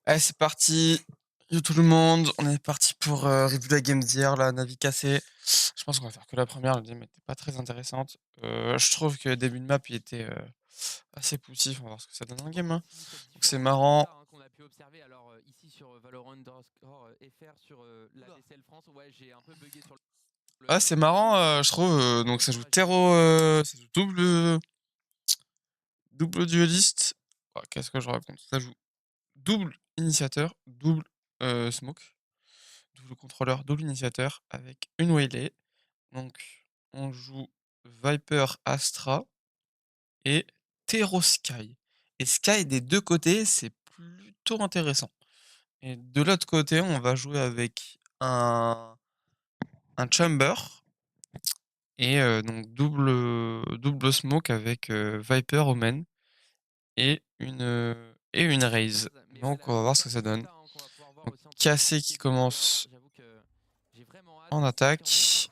Allez, c'est parti. Yo tout le monde, on est parti pour review la game d'hier, la Navi cassée. Je pense qu'on va faire que la première, la deuxième était pas très intéressante. Je trouve que le début de map, il était assez poussif. On va voir ce que ça donne en game, hein. Aussi cette Donc c'est différence de marrant. méta qu'on a pu observer. Alors ici sur Valorant underscore FR sur la DCL France, ouais, j'ai un peu bugué sur Ah, le c'est marrant, je trouve. Donc ça joue terreau, ça joue double dueliste. Oh, qu'est-ce que je raconte? Ça joue double initiateur, double smoke, double contrôleur, double initiateur avec une Waylay. Donc, on joue Viper Astra et Tero Sky. Et Sky, des deux côtés, c'est plutôt intéressant. Et de l'autre côté, on va jouer avec un Chamber et donc double smoke avec Viper Omen et une Raze. base, mais ouais, Donc, on va la voir ce que ça différence de donne. méta qu'on va pouvoir voir Donc, aussi entre Cassé ces qui deux joueurs, commence j'avoue que j'ai vraiment hâte en sur cette attaque. partie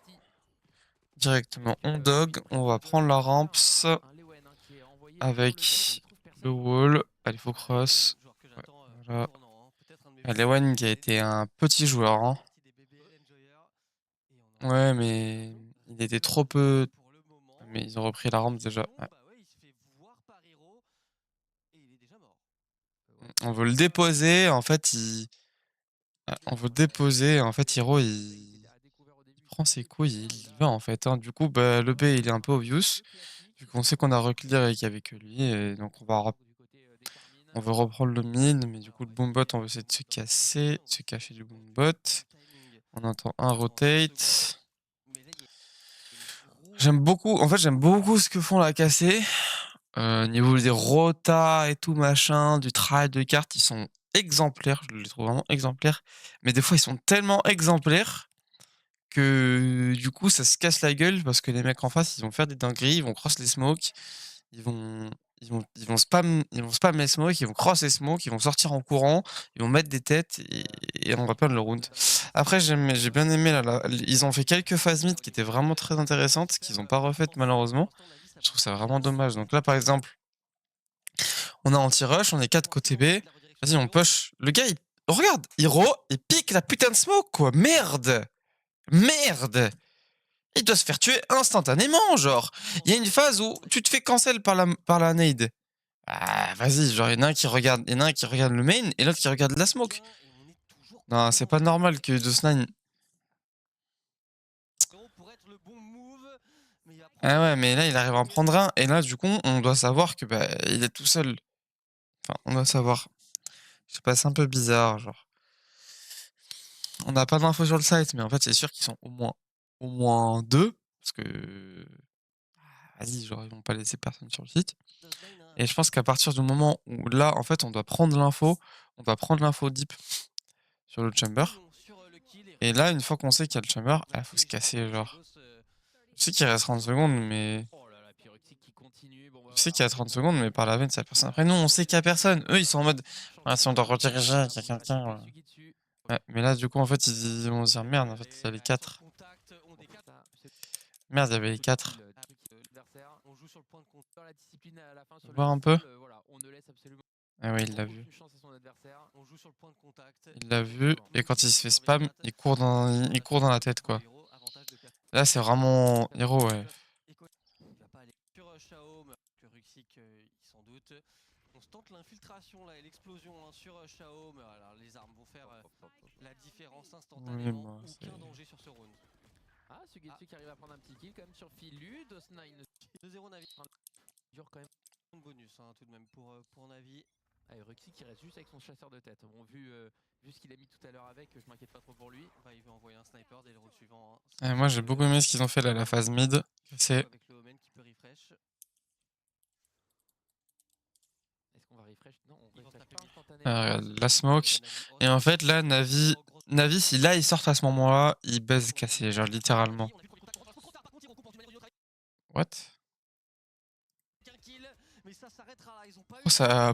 Directement, avec on une dog. On présence va de prendre la déjà ramps un Lewen hein, qui est envoyé sur le bait. On avec y trouve le personne pour le wall. coup. Allez, faut Ah, Lewen, cross. joueur que Ouais, j'attends au voilà. tournant, hein. Peut-être un de mes Lewan qui a préférés. été un petit joueur, Il fait hein. partie des BBL Enjoyer et on en a Ouais, une mais occasion il était trop solo peu. pour le moment. Mais ils ont repris la rampe Et déjà. sinon, Ouais. bah ouais, il se fait voir par Hero et il est déjà mort. Ouais, On veut le Hero déposer, en fait, on veut le déposer, en fait, Hiro, a découvert au début, il il s'est prend pas ses fait trop couilles et mal. il y va, Là, en fait, hein. Du coup, il bah, le B, va il est un peu obvious, un peu vu classique. qu'on sait qu'on a reclear et qu'il y avait que lui, et donc Du côté des Carmines. on veut reprendre le mid, mais du Alors, coup, on le va boombot, essayer on de veut essayer de se mettre un peu de casser, bruit. de On va se essayer cacher de du construire boombot. du timing On entend un dans 30 secondes. rotate. Mais là, il y a une grosse J'aime beaucoup ce que font la cassée. Niveau des rotas et tout machin, du travail de cartes, ils sont exemplaires. Je les trouve vraiment exemplaires. Mais des fois, ils sont tellement exemplaires que du coup, ça se casse la gueule parce que les mecs en face, ils vont faire des dingueries, ils vont cross les smokes, ils vont, ils vont spam les smokes, ils vont cross les smokes, ils vont sortir en courant, ils vont mettre des têtes et on va perdre le round. notamment sur cette Après, phase j'ai bien aimé ils ont fait quelques phases là mid au qui étaient niveau vraiment des très intéressantes, qu'ils adversaires n'ont pas refaites offensifs. Pour malheureusement. l'instant, Navi, ça Je trouve passe ça vraiment bien. dommage. Donc là, par exemple, on a anti-rush, on est 4 côté B. Vas-y, on push. Le gars, regarde, Hiro, il pique la putain de smoke, quoi. Merde! Merde! Il doit se faire tuer instantanément, genre. Il y a une phase où tu te fais cancel par la nade. Ah, vas-y, genre, il y en a un qui regarde le main et l'autre qui regarde la smoke. Non, c'est pas normal que De9 Pour être le bon move, mais il va prendre Ah un ouais, petit mais là, il arrive à en prendre un, et là, du coup, on doit savoir que, bah, il est tout seul. Enfin, on doit savoir. Je sais pas, c'est un peu bizarre, genre. On n'a pas d'infos sur le site, mais en fait, c'est sûr qu'ils sont au moins deux, parce que, vas-y, genre, ils vont pas laisser personne sur le site. Et je pense qu'à partir du moment où là, en fait, on doit prendre l'info deep sur le chamber. Et là, une fois qu'on sait qu'il y a le chamber, il faut se casser, genre. Je sais qu'il reste 30 secondes, mais. Oh là là, Pyroxy qui continue. Bon, bah Je sais voilà, qu'il y a hein, 30 on secondes, mais par la veine, c'est la personne. Après, nous, on sait qu'il y a personne. Eux, ils sont en mode. Ah, si on doit rediriger, qu'il y a quelqu'un. Ouais. Ouais, mais là, du coup, en fait, ils vont se dire merde, en fait, il y a les 4. Merde, il y avait les 4. On joue sur le point de compteur, la discipline à la fin sur le Voir un peu. e-stall. Voilà, on ne laisse absolument Ah ouais, il l'a vu. aucune chance à son adversaire. On joue sur le point de contact. Il l'a vu. Exactement. Et Même quand si il c'est se fait sur spam, V4, il court dans la tête, point quoi. de héros, avantage de personne. Là, c'est vraiment héros, ouais. Il va pas aller sur Xiaom, que Ruxic, il s'en doute. On se tente l'infiltration là et l'explosion hein, sur Xiaom. Alors les armes vont faire la différence Oui, instantanément. moi, c'est. Aucun danger sur ce round. Ah, Sugetsu qui arrive à prendre un petit kill quand même sur Philu. Dos9 2-0 Navi. Dure quand même un bonus hein, tout de même pour Navi. Ah, et Ruxy qui reste juste avec son chasseur de tête. Bon, vu ce qu'il a mis tout à l'heure avec, je m'inquiète pas trop pour lui. Enfin, il va envoyer un sniper dès le round suivant. Hein. Moi, j'ai beaucoup aimé ce qu'ils ont fait là, la phase mid. C'est. Avec le Omen qui peut refresh. Est-ce qu'on va refresh? Non, on refresh pas instantanément. Regarde, la smoke. Et en fait, là, Navi, si là, ils sortent à ce moment-là, ils baissent cassé, genre littéralement. What?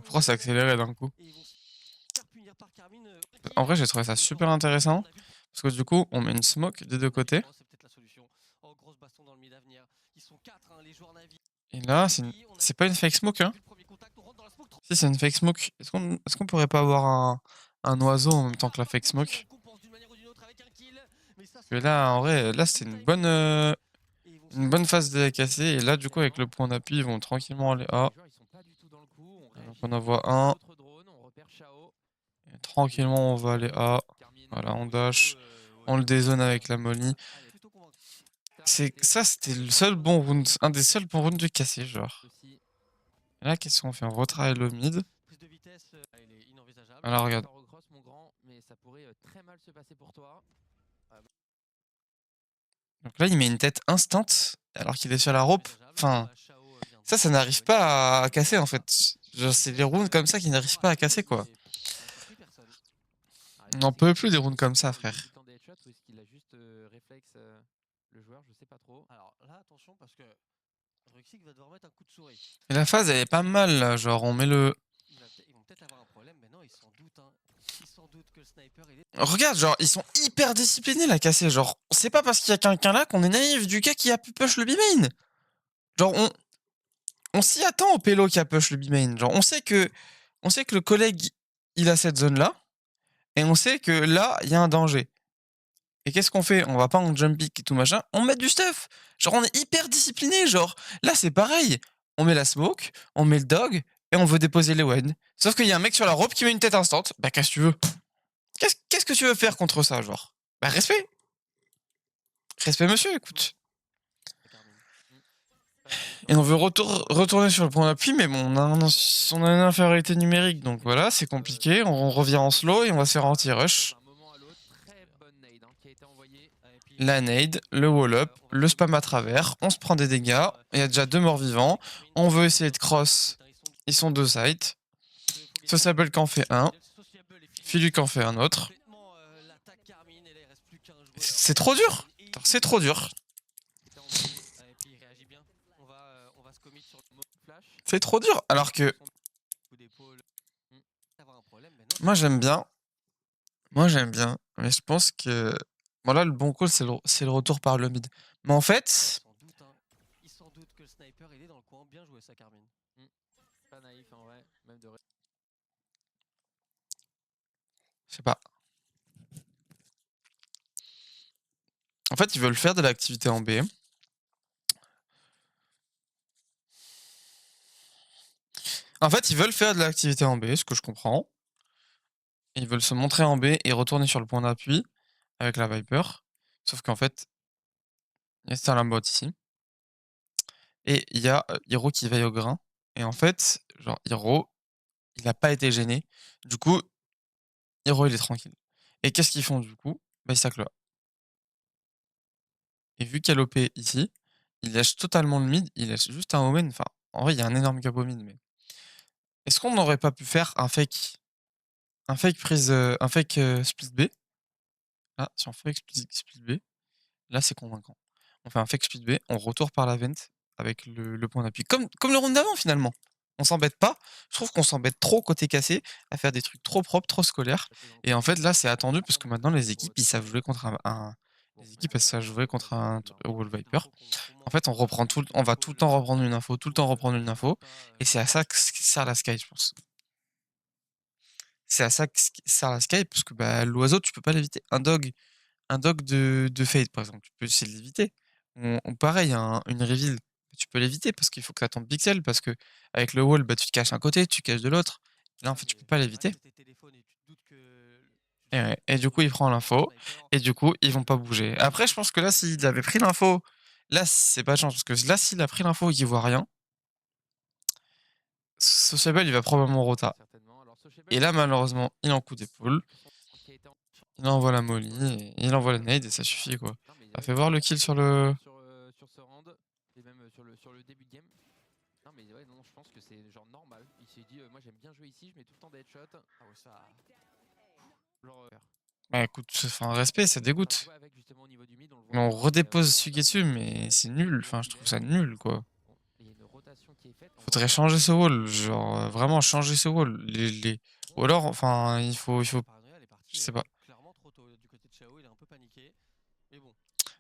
Pourquoi ça a accéléré d'un coup? En vrai, j'ai trouvé ça super intéressant. Parce que du coup, on met une smoke des deux côtés. Et là, c'est pas une fake smoke, hein. Si, c'est une fake smoke. Est-ce qu'on pourrait pas avoir un oiseau en même temps que la fake smoke. Et là, en vrai, là, c'est une bonne phase de casser. Et là, du coup, avec le point d'appui, ils vont tranquillement aller A. Donc, on en voit un. Et tranquillement, on va aller A. Voilà, on dash. On le dézone avec la molly. Ça, c'était le seul bon round, un des seuls bons rounds du cassé, genre. Et là, qu'est-ce qu'on fait? On retravaille le mid. Alors, regarde. Donc là, il met une tête instant alors qu'il est sur la rope. Enfin, ça n'arrive pas à casser en fait. Genre, c'est les rounds comme ça qui n'arrivent pas à casser quoi. On n'en peut plus des rounds comme ça, frère. Et la phase, elle est pas mal là. Genre, on met le. Regarde, genre, ils sont hyper disciplinés la casser. Genre, c'est pas parce qu'il y a quelqu'un là qu'on est naïf du gars qui a pu push le B-main. Genre, on s'y attend au pélo qui a push le B-main. Genre, on sait que le collègue, il a cette zone là. Et on sait que là, il y a un danger. Et qu'est-ce qu'on fait? On va pas en jump pick et tout machin. On met du stuff. Genre, on est hyper discipliné. Genre, là, c'est pareil. On met la smoke, on met le dog, et on veut déposer les Wen. Sauf qu'il y a un mec sur la rope qui met une tête instant. Bah, qu'est-ce que tu veux? Qu'est-ce que tu veux faire contre ça, genre? Bah, respect. Respect, monsieur, écoute. Et on veut retourner sur le point d'appui, mais bon, on a une infériorité numérique, donc voilà, c'est compliqué. On revient en slow et on va se faire anti-rush. La nade, le wall-up, le spam à travers, on se prend des dégâts, il y a déjà 2 morts vivants, on veut essayer de cross, ils sont 2 sites. Sociable qui en fait un, Philu qui en fait un autre. C'est trop dur, c'est trop dur. C'est trop dur, alors que... Moi j'aime bien, mais je pense que... Bon là, le bon call, c'est le retour par le mid. Mais en fait... Il s'en doute que le sniper, il est dans le coin. Bien joué ça, Carmine. Pas naïf en vrai, même de... Je sais pas. En fait, ils veulent faire de l'activité en B. En fait, ils veulent faire de l'activité en B, ce que je comprends. Ils veulent se montrer en B et retourner sur le point d'appui avec la Viper. Sauf qu'en fait, il y a Starlambot ici. Et il y a Hiro qui veille au grain. Et en fait, genre, Hiro, il n'a pas été gêné. Du coup, Hiro, il est tranquille. Et qu'est-ce qu'ils font du coup? Bah, ils saclent. Et vu qu'il y a l'OP ici, il lâche totalement le mid. Il lâche juste un omen. Enfin, en vrai, il y a un énorme gap au mid. Mais est-ce qu'on n'aurait pas pu faire un fake prise, un fake split B? Là, si on fait split B, là, c'est convaincant. On fait un fake split B, on retourne par la vent avec le point d'appui. Comme le round d'avant, finalement. On s'embête pas. Je trouve qu'on s'embête trop côté cassé à faire des trucs trop propres, trop scolaires. Et en fait, là, c'est attendu parce que maintenant, les équipes, ils savent jouer contre les équipes, elles savent jouer contre un Wall Viper. En fait, on va tout le temps reprendre une info, tout le temps reprendre une info. Et c'est à ça que sert la Sky, je pense. C'est à ça que sert la Sky, parce que bah, l'oiseau, tu peux pas l'éviter. Un dog de Fade, par exemple, tu peux essayer de l'éviter. Ou pareil, une reveal, tu peux l'éviter parce qu'il faut que tu attendes pixel, parce que avec le wall, bah, tu te caches un côté, tu caches de l'autre. Là, en fait, tu peux pas l'éviter. Et du coup, il prend l'info, et du coup, ils vont pas bouger. Après, je pense que là, s'il avait pris l'info, là, c'est pas de chance, parce que là, s'il a pris l'info et qu'il voit rien, Sociable, il va probablement rota. Et là, malheureusement, il est en coup d'épaule. Il envoie la molly, et il envoie la nade, et ça suffit, quoi. Ça fait voir le kill sur le... sur ce round et même sur le début de game. Non mais ouais, non, je pense que c'est genre normal. Il s'est dit moi j'aime bien jouer ici, je mets tout le temps des headshots. Ah ouais, ça genre Bah écoute, enfin, respect, ça dégoûte. Mais on redépose Sugetsu, mais c'est nul. Enfin, je trouve ça nul, quoi. Faudrait changer ce wall, genre vraiment changer ce wall. Ou alors, enfin, il faut, je sais pas.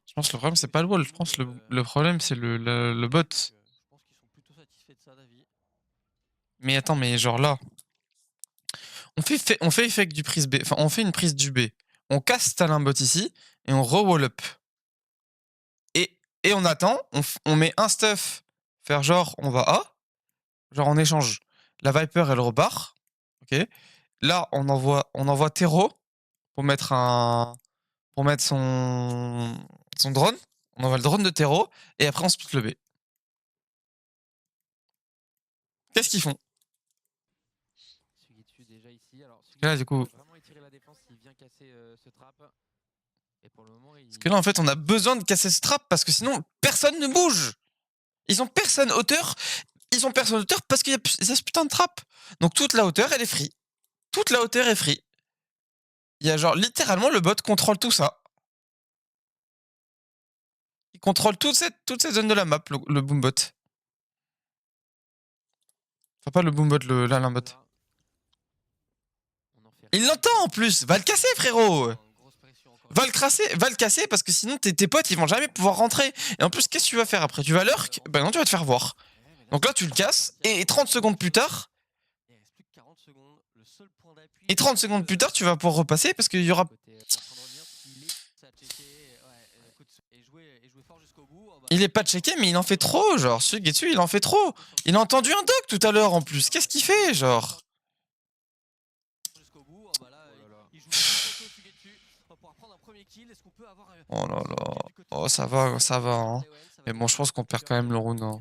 Je pense que le problème c'est pas le wall, je pense que le problème c'est le bot. Mais attends, mais genre là, On fait effect du prise B. Enfin, on fait une prise du B. On casse Stalimbot ici et on re-wall up. Et on attend, on met un stuff, faire genre on va A, genre en échange. La Viper elle repart. Ok. Là on envoie Tero pour mettre son drone. On envoie le drone de Tero et après on split le B. Qu'est-ce qu'ils font? Sugetsu déjà ici. Alors Là Sugetsu du coup, pourrait vraiment étirer la défense s'il vient casser ce trap. Et pour le moment, parce que là en fait on a besoin de casser ce trap parce que sinon personne ne bouge. Ils ont personne hauteur. Ils ont personne hauteur parce qu'il y a ce putain de trap. Donc toute la hauteur elle est free. Toute la hauteur est free. Il y a genre littéralement le bot contrôle tout ça. Il contrôle toute cette zone de la map, le boombot. Enfin pas le boombot, l'alimbot. Il l'entend en plus. Va le casser frérot. Va le casser parce que sinon tes potes ils vont jamais pouvoir rentrer. Et en plus qu'est-ce que tu vas faire après? Tu vas lurk? Bah non tu vas te faire voir. Donc là tu le casses et 30 secondes plus tard. Et 30 secondes plus tard tu vas pouvoir repasser parce qu'il y aura. Il est pas checké mais il en fait trop genre. Sugetsu il en fait trop. Il a entendu un dog tout à l'heure en plus. Qu'est-ce qu'il fait genre? Oh là là. Oh ça va hein. Mais bon je pense qu'on perd quand même le round. Hein.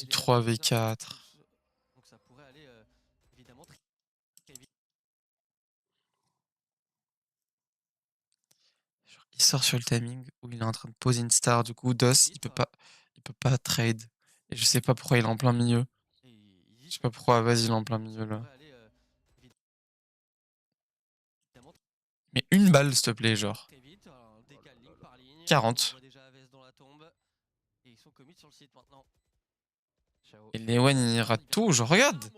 3v4. Il sort sur le timing où il est en train de poser une star. Du coup, DOS, il peut pas trade. Et je sais pas pourquoi il est en plein milieu. Je sais pas pourquoi, vas-y, il est en plein milieu là. Mais une balle, s'il te plaît, genre. 40. Et Lewen, il rate tout, je regarde.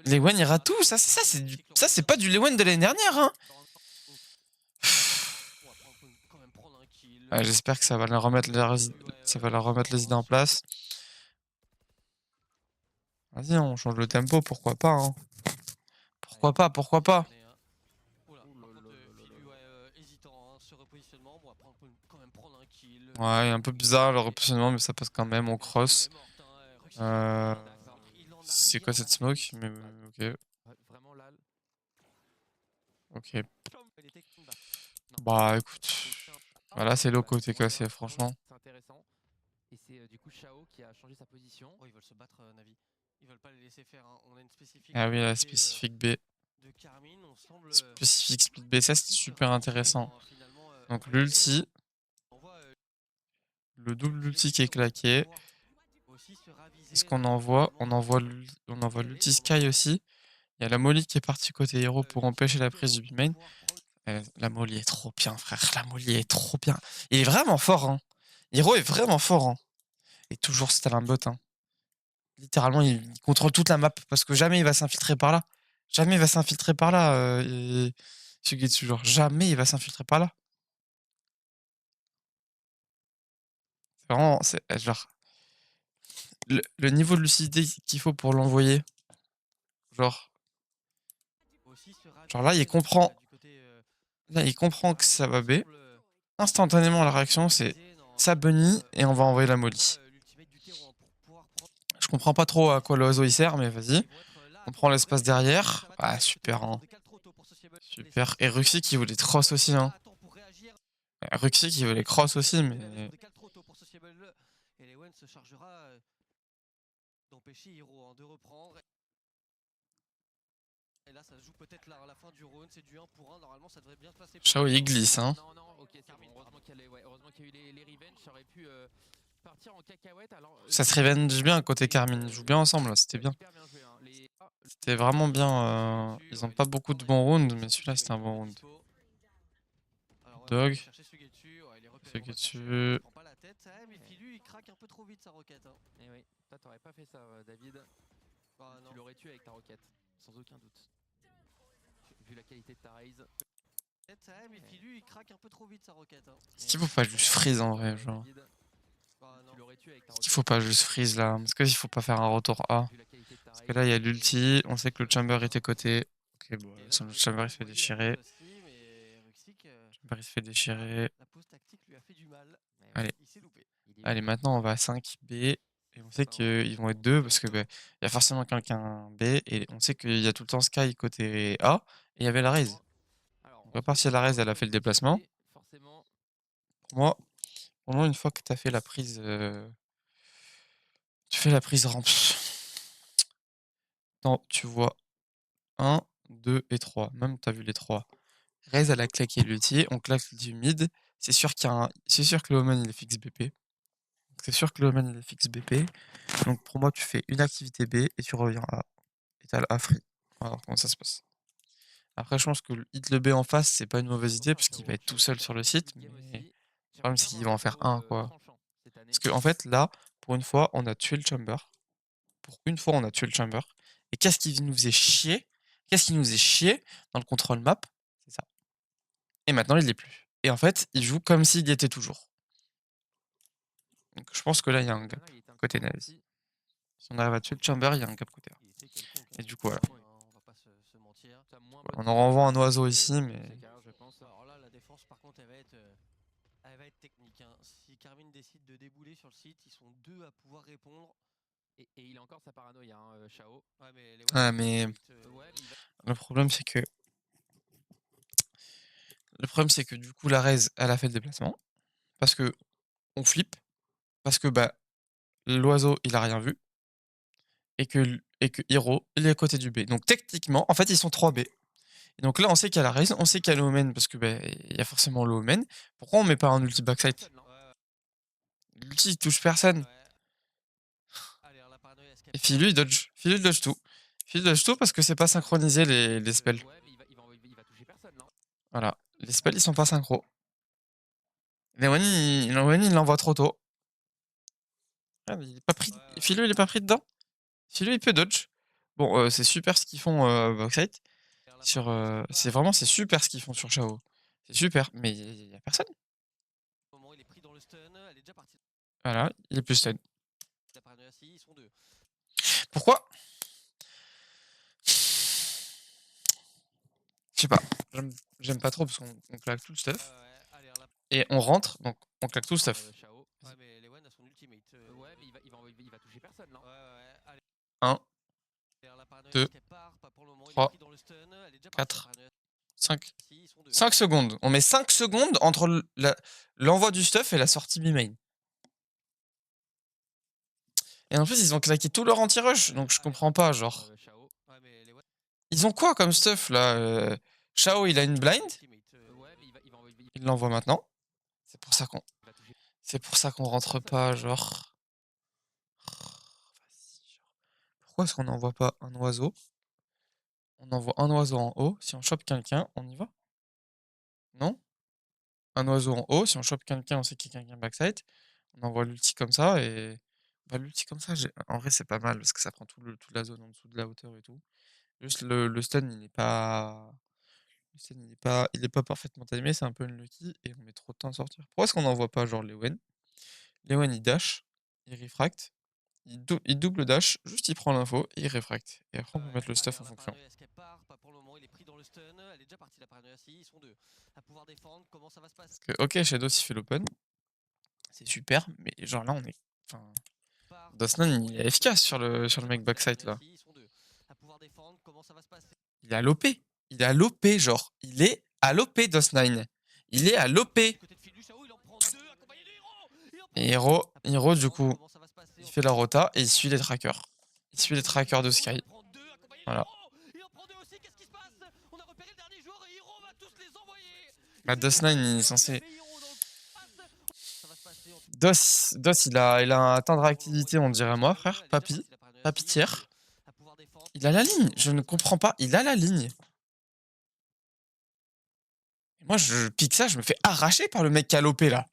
Lewen, il rate tout. Ça, c'est pas du Lewen de l'année dernière, hein. Ouais, j'espère que ça va la remettre les idées en place. Vas-y, on change le tempo, pourquoi pas, hein. Pourquoi pas. Ouais, un peu bizarre le repositionnement, mais ça passe quand même, on cross. C'est quoi cette smoke? Mais ok. Ok. Bah écoute. Voilà, c'est low côté cassé, franchement. C'est intéressant. Et c'est du coup Shao qui a changé sa position. Oh, ils veulent se battre, Navi. Ils veulent pas les laisser faire. Hein. On a une spécifique. Ah oui, la spécifique B. De Carmine, on semble. Spécifique split B, ça c'est super intéressant. Donc l'ulti. Le double ulti qui est claqué. Qu'est-ce qu'on envoie? On envoie l'ulti Sky aussi. Il y a la Molly qui est partie côté héros pour empêcher la prise du B-main. La Molly est trop bien, frère. La Molly est trop bien. Il est vraiment fort, hein. Hero est vraiment fort, hein. Et toujours Stalimbot, hein. Littéralement, il contrôle toute la map parce que jamais il va s'infiltrer par là. Jamais il va s'infiltrer par là. Sugetsu, genre, jamais il va s'infiltrer par là. C'est vraiment, c'est genre. Le niveau de lucidité qu'il faut pour l'envoyer. Genre. Genre là, il comprend. Là, il comprend que ça va B. Instantanément, la réaction, c'est ça bunny et on va envoyer la molly. Je comprends pas trop à quoi l'oiseau il sert, mais vas-y. On prend l'espace derrière. Ah, super, hein. Super. Et Ruxy qui voulait cross aussi, hein. Ruxy qui voulait cross aussi, mais. Et là, ça se joue peut-être la fin du round, c'est du 1 pour 1. Normalement, ça devrait bien se passer. Shao, il glisse, hein. Non, ok, c'est bon. Heureusement qu'il y a eu les revenge, ça aurait pu partir en cacahuète. Alors, Ça se revenge bien côté Carmine. Ils jouent bien ensemble, là, c'était bien. C'était vraiment bien. Ils ont pas beaucoup de bons rounds, mais celui-là, c'était un bon round. Dog. Sugetsu. Il craque un peu trop vite sa roquette. Hein. Et oui, toi t'aurais pas fait ça, David. Tu l'aurais tué avec ta roquette, sans aucun doute. Vu la qualité de ta raise. Mais Filu, il craque un peu trop vite sa roquette. Hein. Est-ce qu'il faut pas juste freeze en vrai, genre? non. Tu l'aurais tué avec ta Il faut pas juste freeze là. Parce qu'il faut pas faire un retour A. vu la qualité de ta Parce que là, il y a raid, l'ulti. On sait que le chamber bien. était côté. Ok, bon, Et là, le pour le chamber coup, il se fait on voyait la déchirer. raid aussi, mais Ruxic, Chamber il se fait déchirer. la pause tactique lui a fait du mal. Allez. Il s'est loupé. Allez, maintenant on va à 5B. Et on sait qu'ils vont être deux parce que il y a forcément quelqu'un B. Et on sait qu'il y a tout le temps Sky côté A. Et il y avait la raise. Donc à part si la raise elle a fait le déplacement. Forcément. Pour moi, une fois que tu as fait la prise. Tu fais la prise rampe. Non, tu vois 1, 2 et 3. Même tu as vu les 3. Raise elle a claqué l'ulti. On claque l'ulti mid. C'est sûr c'est sûr que le Omen il est fixe BP. C'est sûr que le Omen il est fixe BP. Donc pour moi, tu fais une activité B et tu reviens à A. Et t'as le A free. Voilà comment ça se passe. Après, je pense que le hit le B en face, c'est pas une mauvaise idée parce qu'il va être tout seul sur le site. Mais le problème, c'est qu'il va en faire un, quoi. Parce que, en fait, là, pour une fois, on a tué le chamber. Pour une fois, on a tué le chamber. Et qu'est-ce qui nous faisait chier? Qu'est-ce qui nous faisait chier dans le control map? C'est ça. Et maintenant, il l'est plus. Et en fait, il joue comme s'il y était toujours. Donc, je pense que là, il y a un gap côté Navi. Si on arrive à tuer le chamber, il y a un gap côté A. Il était quelconque. Et du coup, voilà. On va pas se mentir. On en renvoie un oiseau ici, mais. Alors là, la défense, par contre, elle va être technique. Hein. Si Carmine décide de débouler sur le site, ils sont deux à pouvoir répondre. Et il a encore sa paranoïa, hein, Shao. Ouais, mais les Ah, mais. Le problème, c'est que. Le problème, c'est que du coup, la raise, elle a fait le déplacement. Parce que on flippe. Parce que bah, l'oiseau, il a rien vu. Et que Hero, il est à côté du B. Donc techniquement, en fait, ils sont 3 B. Et donc là, on sait qu'il y a la raise, on sait qu'il y a le omen, parce que bah, il y a forcément le omen. Pourquoi on met pas un ulti backside? L'ulti, il touche personne. Et Philu, il dodge. Philu, il dodge tout. Philu, il dodge tout parce que c'est pas synchronisé les spells. Voilà. Les spells, ils sont pas synchro. Leonie, il l'envoie trop tôt. Ah, mais il est pas pris. Philu, il est pas pris dedans. Philu, il peut dodge. Bon, c'est super ce qu'ils font backside. C'est vraiment c'est super ce qu'ils font sur Shao. C'est super, mais il y a personne. Voilà, il est plus stun. Pourquoi? Je sais pas. J'aime pas trop parce qu'on claque tout le stuff. Et on rentre, donc on claque tout le stuff. Ouais, mais Lewen a son ultimate. Ouais, mais il va toucher personne là. 1, 2, 3, 4, 5. 5 secondes. On met 5 secondes entre l'envoi du stuff et la sortie B-main. Et en plus, ils ont claqué tout leur anti-rush, donc je comprends pas, genre. Ils ont quoi comme stuff là? Shao, il a une blind. Il l'envoie maintenant. C'est pour ça qu'on rentre pas, genre. Pourquoi est-ce qu'on n'envoie pas un oiseau? On envoie un oiseau en haut. Si on chope quelqu'un, on y va? Non? Un oiseau en haut. Si on chope quelqu'un, on sait qu'il y a quelqu'un backside. On envoie l'ulti comme ça et. Bah, l'ulti comme ça, en vrai, c'est pas mal parce que ça prend toute la zone en dessous de la hauteur et tout. Juste le stun, il n'est pas. Le stun, il est pas parfaitement timé, c'est un peu unlucky et on met trop de temps à sortir. Pourquoi est-ce qu'on n'envoie pas genre Lewen? Lewen, il dash, il refracte, il double dash, juste il prend l'info et il refracte. Et après, on peut mettre le stuff en fonction. Parce que, ok, Shadows il fait l'open, c'est super, mais genre là, on est. Enfin. Dosnan, il est efficace sur le mec backside là. Il est à l'OP. Il est à l'OP, genre. Il est à l'OP, Dosnine. Il est à l'OP. Et Hero, du coup, il fait la rota et il suit les trackers. Il suit les trackers de Sky. Voilà. Bah, Dosnine, il est censé. Dos, il a un temps de réactivité, on dirait moi, frère. Papy tiers. Il a la ligne. Je ne comprends pas. Il a la ligne. Et moi, je pique ça, je me fais arracher par le mec qui a l'OP là.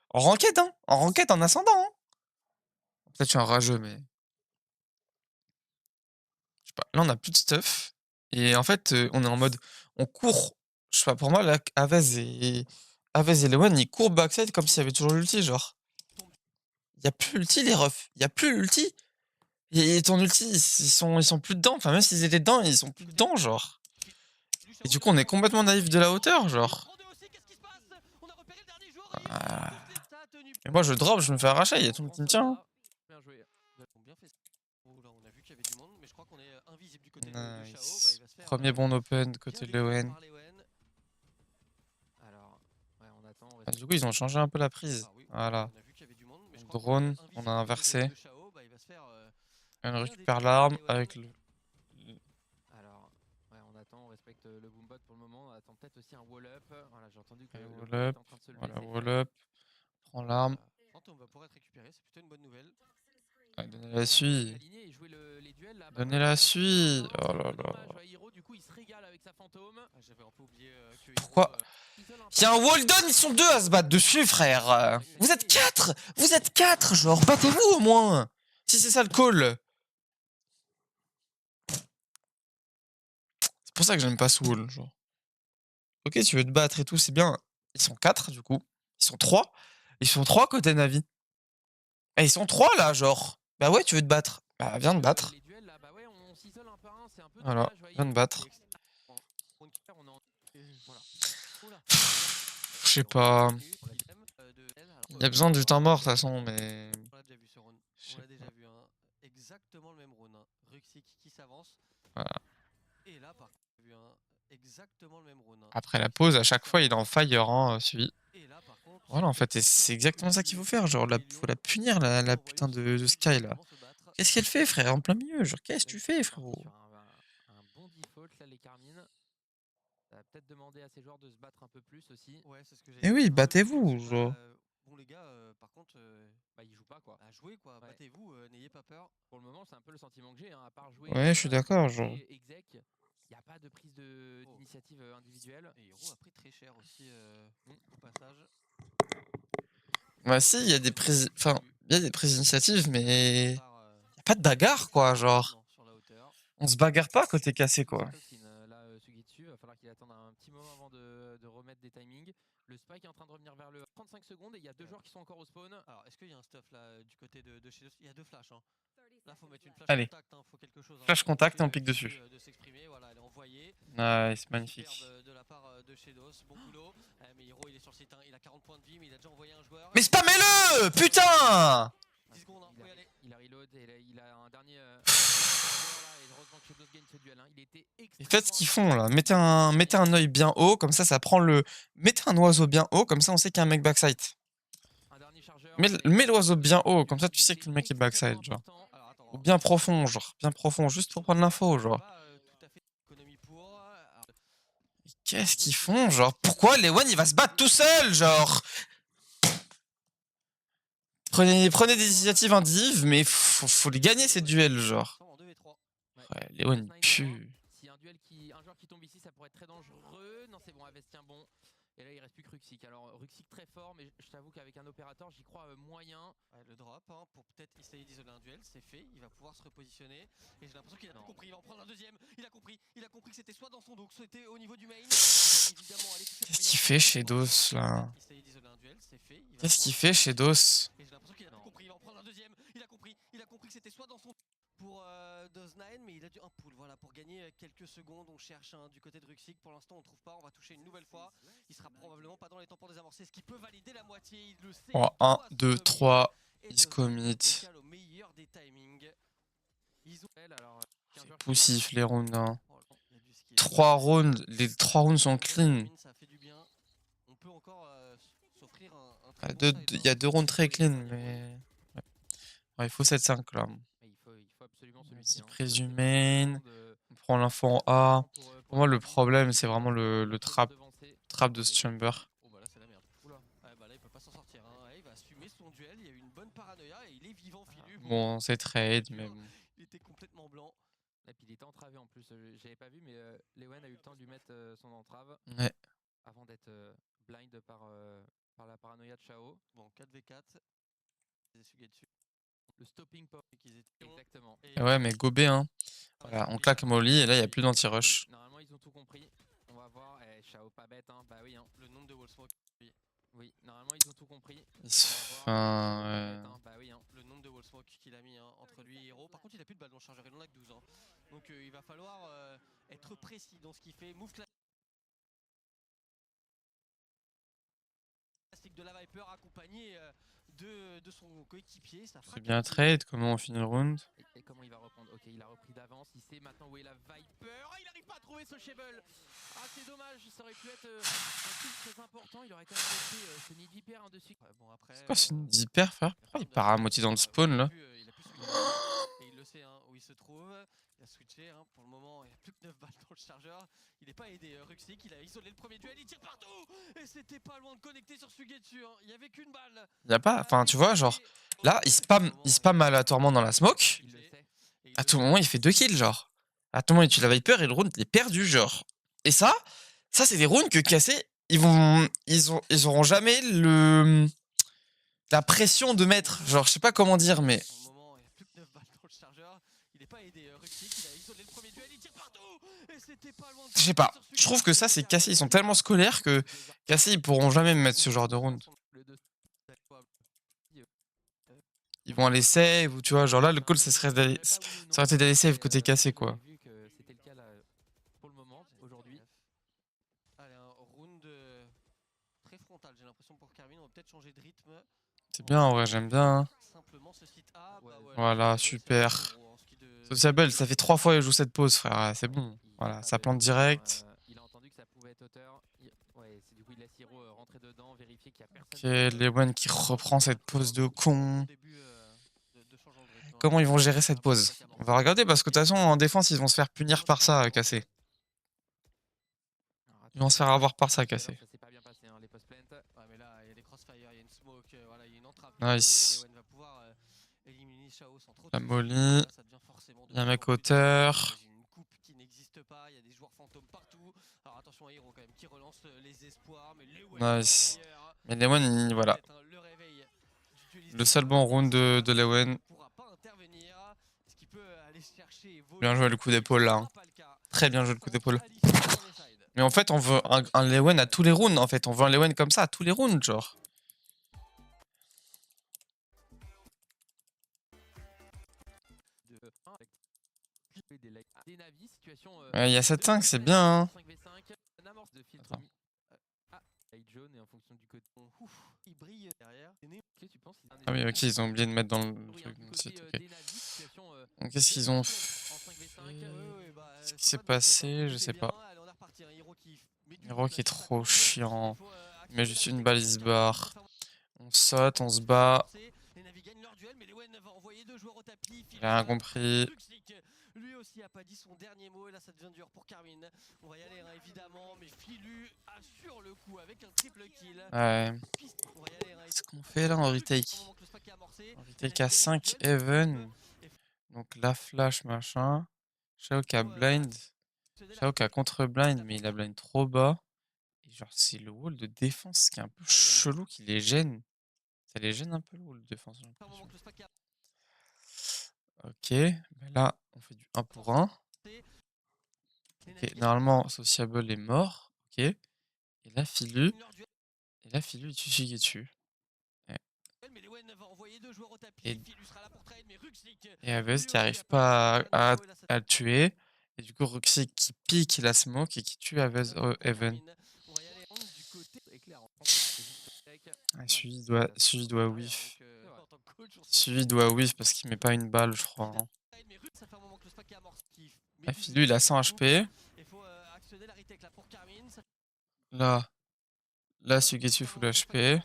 En ranked, hein. En ranked, en ascendant, hein. Peut-être je suis un rageux, mais. Je sais pas. Là, on a plus de stuff. Et en fait, on est en mode. On court. Je sais pas, pour moi, là, Avez et Lewan, ils courent backside comme s'il y avait toujours l'ulti, genre. y a plus ulti les refs. Y a plus ulti. Et ton ulti, ils sont plus dedans. Enfin, même s'ils étaient dedans, ils sont plus dedans, genre. Et du coup, on est complètement naïf de la hauteur, genre. Ah. Et moi, je drop, je me fais arracher. Il y a tout le monde qui me tient. Hein. Bien joué. Ils ont bien fait ça. Oh là, on a vu qu'il y avait du monde, mais je crois qu'on est invisible du côté de Chao. Bah, il Nice. va se faire Premier bon open bien côté de découvrir Lewen. par Lewen. Alors, ouais, on attend. Ah, du coup, ils ont changé un peu la prise. Ah oui, Voilà. on a vu qu'il y avait du monde, mais je Donc, crois qu'on est drone, on a invisible du côté inversé. de Chao. Bah, il va se faire On bien récupère détruire par l'arme Lewen. avec le. Alors, ouais, on attend, on respecte le boombot pour le moment. On attend peut-être aussi un wall-up. Voilà, j'ai entendu que Ouais, le wall boombot up. était en train de se lever. Voilà, c'est wall fait. up. Prends l'arme. Fantôme va pouvoir être récupéré, c'est plutôt une bonne nouvelle. Ah, donnez la suie. Aligner et jouer les duels là. Donnez la suie. C'est Oh un là peu là. dommage. Hiro, du coup, il se régale avec sa fantôme. Ah, j'avais un peu oublié que Pourquoi Hiro, Isole un Il y a un peu. Walden, ils sont deux à se battre dessus, frère. Vous êtes quatre. Vous êtes quatre, genre. Battez-vous au moins. Si c'est ça le call. C'est pour ça que j'aime pas ce wall, genre. Ok, tu veux te battre et tout, c'est bien. Ils sont 4 du coup. Ils sont 3. Ils sont 3 côté Navi. Et ils sont 3 là, genre. Bah ouais, tu veux te battre. Bah viens te battre. Les duels là, bah ouais, on s'isole un par un, c'est un peu Voilà, dommage. Ouais, viens te Hiro, battre. on est on est en- voilà. Oula. Je sais pas. On l'a dit. Il y a besoin du temps mort de toute façon, mais. On l'a déjà vu ce round. Je On sais l'a déjà pas. vu. Hein. Exactement le même round. Hein. Ruxik qui s'avance. Voilà. Et là, par contre, on a vu exactement le même round. Hein. Après la pause, à chaque fois, il est en fire, hein, celui. Et là, par contre, Voilà, en fait, et c'est exactement ça qu'il faut faire. Genre, faut la punir, la putain de Sky là. Qu'est-ce qu'elle fait, frère, en plein milieu? Genre, qu'est-ce que tu fais, frérot? Sur un bon default là, les Carmine. Ça va peut-être demander à ces joueurs de se battre un peu plus aussi. Ouais, c'est ce que j'ai Eh oui, dit. battez-vous, genre. Bon, les gars, par contre, Bah, ils jouent pas quoi. jouez quoi. Ouais. Battez-vous, n'ayez pas peur. Pour le moment, c'est un peu le sentiment que j'ai. Hein. À part jouer. Ouais, je suis d'accord, genre. Exec, il n'y a pas de prise d'initiative individuelle. Et Hiro a pris très cher aussi au passage. Bah si, il y a des prises. Enfin, il y a des prises d'initiative, mais. Par, Y a pas de bagarre, quoi, genre. non, sur la hauteur. On se bagarre pas côté cassé, quoi. Toxin, là, Sugetsu, va falloir qu'il attende un petit moment avant de remettre des timings. Le spike est en train de revenir vers le 35 secondes et il y a deux joueurs qui sont encore au spawn. Alors, est-ce qu'il y a un stuff là du côté de chez Il y a deux flashs. Hein. Là, faut mettre une flash Allez. contact. Hein. Faut quelque chose. Flash Faut contact et on empêcher, pique dessus. Filu, de s'exprimer. Voilà, elle est envoyée. Nice, magnifique. Superbe de la part de Shadows. Bon boulot. Mais Hiro, il est sur le site. Hein. Il a 40 points de vie, mais il a déjà envoyé un joueur. Mais spammez-le! Putain! 10 secondes, hein, faut y aller. Il a reload et là, il a un dernier. Et heureusement que Shadows gagne ce duel. Hein. Il était Et faites ce qu'ils font là. Mettez un œil bien haut, comme ça prend le. Mettez un oiseau bien haut, comme ça on sait qu'il y a un mec backside. Mets l'oiseau bien haut, comme ça tu sais que le mec est backside, genre. Alors, attends, Ou bien profond, genre. Bien profond, juste pour prendre l'info, genre. pas tout à fait d'économie pour. Qu'est-ce qu'ils font, genre? Pourquoi Lewen il va se battre tout seul, genre? Prenez des initiatives individuelles, mais faut les gagner ces duels, genre. En 2 et 3. Ouais, Lewen il pue. Si un joueur qui tombe ici, ça pourrait être très dangereux. Non, c'est bon, Aves tient bon. Et là, il reste plus que Ruxik. Alors, Ruxik très fort, mais je t'avoue qu'avec un opérateur, j'y crois moyen. Ouais, le drop hein, pour peut-être essayer d'isoler un duel, c'est fait. Il va pouvoir se repositionner. Et j'ai l'impression qu'il a compris. Il va en prendre un deuxième. Il a compris que c'était soit dans son dos, soit c'était au niveau du main. Qu'est-ce qu'il fait chez Dos là? Essayer d'isoler un duel, c'est fait. Qu'est-ce qu'il fait chez Dos? Et j'ai l'impression qu'il a compris. Il va en prendre un deuxième. Il a compris que c'était soit dans son pour Doz9, mais il a dû un pull voilà, pour gagner quelques secondes. On cherche du côté de Ruxik. Pour l'instant, on ne trouve pas. On va toucher une nouvelle fois. Il sera probablement pas dans les temps pour désamorcer. Ce qui peut valider la moitié. Il le sait. Oh, 1, 2, 3. Il se commit. Au meilleur des timings. C'est poussif les rounds. Hein. 3 rounds. Les 3 rounds sont clean. Ça fait du bien. On peut encore s'offrir un Il y a 2 rounds très clean, mais. Ouais, il faut 7-5 là. Il faut absolument C'est prise humaine. On prend l'info en A. Pour moi, le problème, c'est vraiment le trap de ce chamber. Oh bah là, c'est la merde. Oula. Ah bah là, il peut pas s'en sortir. Hein. Il va assumer son duel. Il y a eu une bonne paranoïa et il est vivant, Filu. Bon, c'est trade, mais bon. Il était complètement blanc. Et puis il était entravé en plus. J'avais pas vu, mais Lewen a eu le temps de lui mettre son entrave. Ouais. Avant d'être blind par la paranoïa de Chao. Bon, 4v4. Le stopping pop qu'ils étaient. Exactement. Ouais, mais gobé, hein. Voilà, on claque Molly et là, il n'y a plus d'anti-rush. Normalement, ils ont tout compris. On va voir. Chao, pas bête, hein. Bah oui, hein. Le nombre de wall smoke. Oui, normalement ils ont tout compris. Il se... On va voir, Enfin, en fait, ouais. hein. Bah oui, hein. Le nombre de wall smoke qu'il a mis entre lui et Hero. Par contre, il a plus de ballon chargeur, il en a que 12. Donc il va falloir être précis dans ce qu'il fait. Move classique de la Viper accompagné de son coéquipier. Ça fera C'est bien qualité. trade, comment on finit le round? Et comment il va reprendre? Ok, il a repris d'avance, il sait maintenant où est la Viper. Ah, il n'arrive pas à trouver ce Shovel. Ah, c'est dommage, ça aurait pu être un kill très important. Il aurait quand même laissé ce nid hyper un dessus. Ouais, bon, après, C'est quoi ce nid hyper, frère? Pourquoi il part à moitié dans le spawn, là? Il a pu switcher, et il le sait où il se trouve. Il a switché, pour le moment, il n'y a plus que 9 balles dans le chargeur. Il n'est pas aidé, Ruxic, il a isolé le premier duel, il tire partout. Et c'était pas loin de connecter sur Sugetsu. Il n'y avait qu'une balle. Y a pas... Enfin, tu vois, genre... Là, il spam aléatoirement dans la smoke. Il le sait. À tout moment, il fait 2 kills, genre. À tout moment, il tue la Viper et le round, il est perdu, genre. Et ça c'est des rounds que Cassé, ils auront jamais la pression de mettre. Genre, je sais pas comment dire, mais... Pour le moment, il n'y a plus que 9 balles dans le chargeur. Il n'est pas aidé, Ruxic, il a isolé le premier duel, il tire partout. Et c'était pas loin de Je sais pas. Je trouve que ça, c'est Cassé. Ils sont tellement scolaires que Cassé, ils pourront jamais me mettre ce genre de round. Ils vont aller save, ou tu vois, genre là, le call, ça aurait été d'aller save côté Cassé, quoi. Vu que c'était le cas là pour le moment, aujourd'hui. Allez, un round très frontal, j'ai l'impression pour Carmine. On va peut-être changer de rythme. C'est bien, en vrai, j'aime bien. Simplement ce site A. Voilà, super. Sociable, ça fait 3 fois qu'il joue cette pause, frère. Ouais, c'est bon. Voilà, ça plante direct. Il a entendu que ça pouvait être hauteur. Ouais, c'est du coup il laisse Hero rentrer dedans, vérifier qu'il n'y a Ok, personne. Lewen qui reprend cette pause de con. Comment ils vont gérer cette pause? On va regarder parce que de toute façon, en défense, ils vont se faire punir par ça, Cassé. Ils vont se faire avoir par ça, Cassé. Ça s'est pas bien passé, hein, les post plaintes. Ouais, mais là, il y a des crossfire, il y a une smoke, voilà, il y a une entrave. Nice. Lewen va pouvoir éliminer Shao sans trop La de molly. soucis. Ça devient forcément de Il y a un plus en mec plus hauteur. difficile. Une coupe qui n'existe pas, il y a des joueurs fantômes partout. Alors attention à Hero quand même qui relance les espoirs, mais Lewen Nice. derrière. Mais Lewen, voilà. Le réveil du dueliste Le seul bon round de Lewen. pourra pas intervenir. Est-ce qu'il peut aller chercher Bien joué le coup d'épaule là. Très bien joué le coup d'épaule. Contre Mais en fait, on veut un Lewen à tous les rounds. En fait, on veut un Lewen comme ça à tous les rounds, genre. Il y a 7-5, c'est bien. Hein. Attends. Jaune et en fonction du côté. il brille derrière. Ah oui, ok, ils ont oublié de mettre dans le truc. Dans le site, ok. Donc, qu'est-ce qu'ils ont fait? Ce qui s'est passé, je sais pas. Hero qui est trop chiant. Mais juste une balise barre. On saute, on se bat. J'ai rien compris. Lui aussi a pas dit son dernier mot et là ça devient dur pour Carmine. On va y aller évidemment, mais Filu assure le coup avec un triple kill. Ouais. Qu'est-ce qu'on fait là en retake? En retake à 5 even. Donc la flash machin. Shao a blind. Shao a contre blind, mais il a blind trop bas. Et genre c'est le wall de défense qui est un peu chelou qui les gêne. Ça les gêne un peu le wall de défense, j'ai l'impression. Ok, ben là on fait du 1 pour 1. Ok, normalement Sociable est mort. Ok. Et là Filu. Et là Filu il tue Shigetsu. Et Aves qui arrive pas à le tuer. Et du coup Ruxic qui pique la smoke et qui tue Aves Even. Celui doit whiff. Celui doit whiff parce qu'il met pas une balle, je crois. Hein. Ah, Filu il a 100 HP. Là Sugetsu full HP.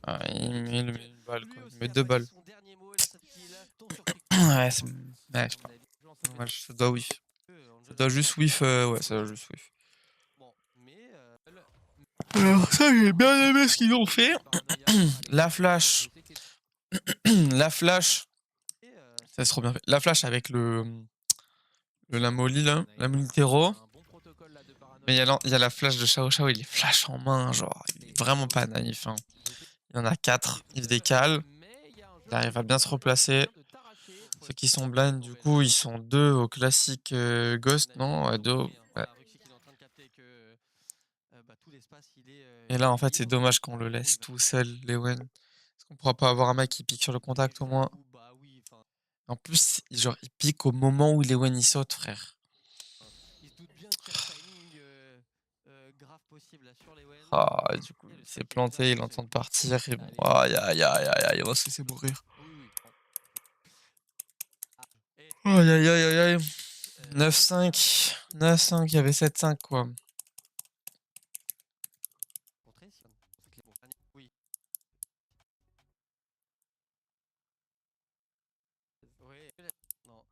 Ah, il met une balle quoi. Il met 2 balles. Ouais, c'est. Ouais, je sais pas. Ouais, ça doit whiff. Ça doit juste whiff. Ouais, ça doit juste whiff. Alors, ça, j'ai bien aimé ce qu'ils ont fait. La flash. La flash. Ça c'est trop bien fait. La flash avec la molly là. La molly terreau. Mais il y a la flash de Shao Shao, il est flash en main, genre, il est vraiment pas naïf. Hein. Il y en a 4, il se décale, il arrive à bien se replacer. Ceux qui sont blind, du coup, ils sont 2 au classique Ghost, non? Ouais, 2. Ouais. l'espace, Et là, en il est fait, c'est libre. dommage qu'on le En gros, laisse il va tout seul, Lewen. Est-ce qu'on pourra pas avoir un mec qui pique sur le contact au faire moins? le coup, bah oui, enfin, En plus, genre, il pique au moment où Lewen il saute, frère. il se doute bien qu'il y a un timing grave possible là sur les Wen. Ah, du coup, Et le il s'est spike est déjà planté, il lancé. entend partir, et bon, Allez. aïe, aïe, aïe, aïe, aïe, on va se laisser mourir. Oui, oui. Et Aïe, aïe, aïe, aïe, aïe. euh, 9-5. 9-5, il y avait 7-5, quoi. rentré, si on- Oui. Ouais. Non.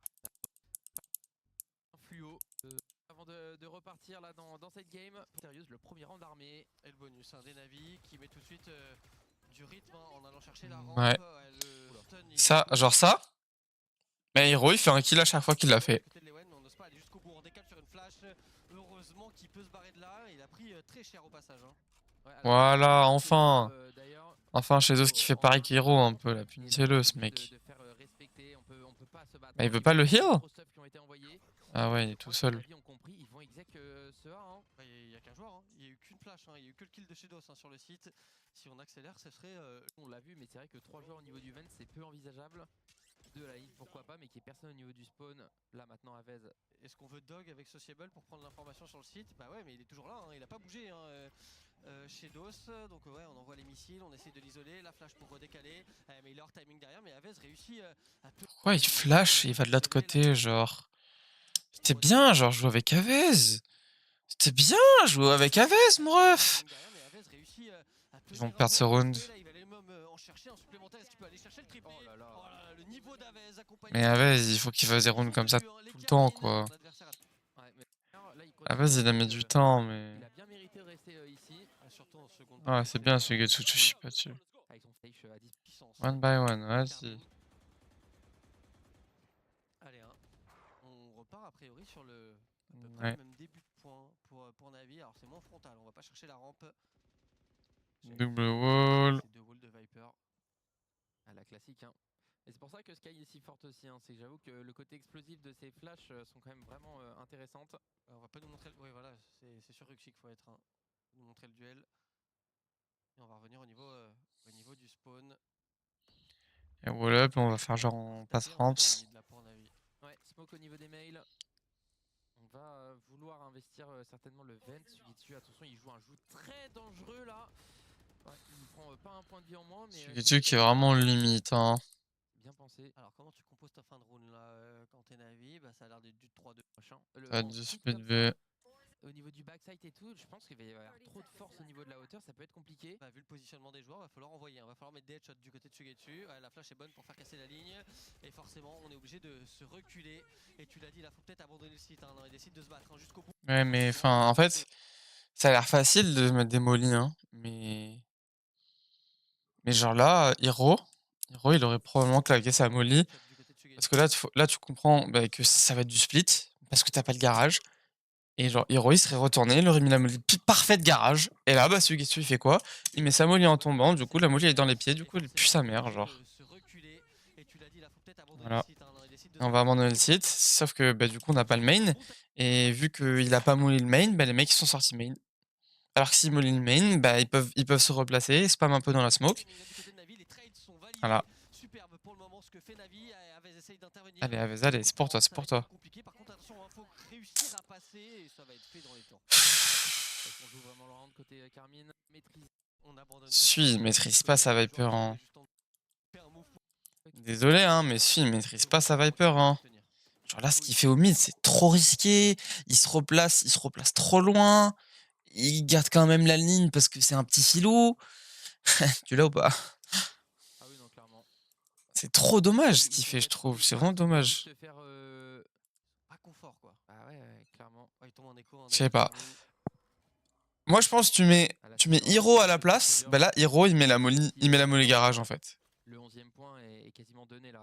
Un fluo. Avant de repartir là dans cette game. Sérieuse, le premier rang d'armée. Et le bonus, un des Navi qui met tout de suite du rythme hein, en allant chercher la rampe. Ouais. Le stun, il est Ça, plutôt genre ça. Mais Hero, il fait un kill à chaque fois qu'il l'a fait. côté de Lewen, mais on n'ose pas aller jusqu'au bout. On décale sur une flash. Heureusement qu'il peut se barrer de là. Il a pris très cher au passage. Hein. Ouais, alors, Voilà, enfin. D'ailleurs, Enfin, chez eux, ce qui fait pareil qu'Hero, un peu, là. Punissez-le, ce mec. de faire respecter, on peut pas se battre. Bah, il veut pas le heal? Gros stuff qui ont été envoyés. Ah ouais, il est Je tout crois que seul. Navi ont compris, ils vont exec ce A. Hein. Bah, il n'y a qu'un joueur. Hein. Il n'y a eu qu'une flash. Hein. Il n'y a eu que le kill de Shadows hein, sur le site. Si on accélère, ce serait. On l'a vu, mais c'est vrai que 3 joueurs au niveau du vent, c'est peu envisageable. 2 à la ligne, pourquoi pas, mais qu'il n'y ait personne au niveau du spawn. Là maintenant, Avez. Est-ce qu'on veut Dog avec Sociable pour prendre l'information sur le site? Bah ouais, mais il est toujours là. Hein. Il n'a pas bougé. Hein. Chez DOS, donc ouais, on envoie les missiles, on essaie de l'isoler, la flash pour redécaler, mais il est hors timing derrière, mais Avez réussit à Pourquoi il flash et il va de l'autre côté, genre? C'était bien, genre, jouer avec Avez. C'était bien, jouer avec Avez, mon ref. Ils vont perdre ce round. Il va aller même en chercher un supplémentaire, est-ce qu'il peut aller chercher le triplé? Oh là là. Oh là là, le niveau d'Avez accompagné. Mais Avez, il faut qu'il fasse des rounds comme ça tout le temps, quoi. Ouais, mais là, Avez, il a mis du temps, mais. Il a bien mérité de rester ici. Surtout en seconde. Ouais, c'est bien, ce Getsu Tsushipa dessus. Avec son flash à 10 puissance. One by one, vas-y. Allez, hein. On repart a priori sur le à peu près Ouais. le même début de point pour Navi. Alors c'est moins frontal, on va pas chercher la rampe. Double wall. C'est deux walls de Viper. À la classique, hein. Et c'est pour ça que Sky est si forte aussi, hein. C'est que j'avoue que le côté explosif de ses flashs sont quand même vraiment intéressantes. On va pas nous montrer. Oui, voilà, c'est sur Ruxy qu'il faut être. Hein. Nous montrer le duel. Et on va revenir au niveau du spawn. Et wall up, on va faire genre on passe ramps. Ouais, smoke au niveau des mails. On va vouloir investir certainement le vent. Sugetsu, attention, il joue un jeu très dangereux là. Ouais, il ne prend pas un point de vie en moins, mais. Sugetsu qui est vraiment limite, hein. Bien pensé. Alors, comment tu composes ta fin de round là quand t'es Navi? Bah, ça a l'air d'être du 3-2 machin. Pas de split B. Au niveau du backside et tout, je pense qu'il va y avoir trop de force au niveau de la hauteur, ça peut être compliqué. Bah, vu le positionnement des joueurs, va falloir envoyer, va falloir mettre des headshots du côté de Sugetsu. La flash est bonne pour faire casser la ligne. Et forcément, on est obligé de se reculer. Et tu l'as dit, là, faut peut-être abandonner le site. Hein, il décide de se battre hein, jusqu'au bout. Ouais, mais enfin, en fait, ça a l'air facile de mettre des mollys, hein. Mais genre là, Hero, il aurait probablement claqué sa molly. Parce que là, tu comprends bah, que ça va être du split. Parce que t'as pas le garage. Et genre, Hero, il serait retourné, il aurait mis la molly parfaite garage. Et là, bah, Sugetsu, il fait quoi? Il met sa molly en tombant. Du coup, la molly est dans les pieds. Du coup, il pue sa mère, genre. Voilà. Et on va abandonner le site. Sauf que, bah, du coup, on n'a pas le main. Et vu qu'il a pas molly le main, bah, les mecs, ils sont sortis main. Alors que s'ils molly le main, bah, ils peuvent se replacer, spam un peu dans la smoke. Voilà. Superbe pour le moment ce que fait Navi. Avez essaye d'intervenir. Allez, Avez, allez, c'est pour toi, c'est pour toi. Compliqué. Par contre, attention, il faut réussir à passer et ça va être fait dans les temps. On joue vraiment le round côté Carmine. Maîtrise. On abandonne. Sui, il maîtrise pas sa Viper, hein. Désolé, hein, mais Sui, il maîtrise pas sa Viper, hein. Genre là, ce qu'il fait au mid, c'est trop risqué. Il se replace trop loin. Il garde quand même la ligne parce que c'est un petit filou. Tu l'as ou pas? Ah oui, non, clairement. C'est trop dommage ce qu'il fait, je trouve. C'est vraiment dommage. Pas confort, quoi. Ah ouais, clairement. Il tombe en écho. Je sais pas. Moi, je pense que tu mets Hero à la place. Bah là, Hero, il met la molly garage, en fait. Le 11e point est quasiment donné là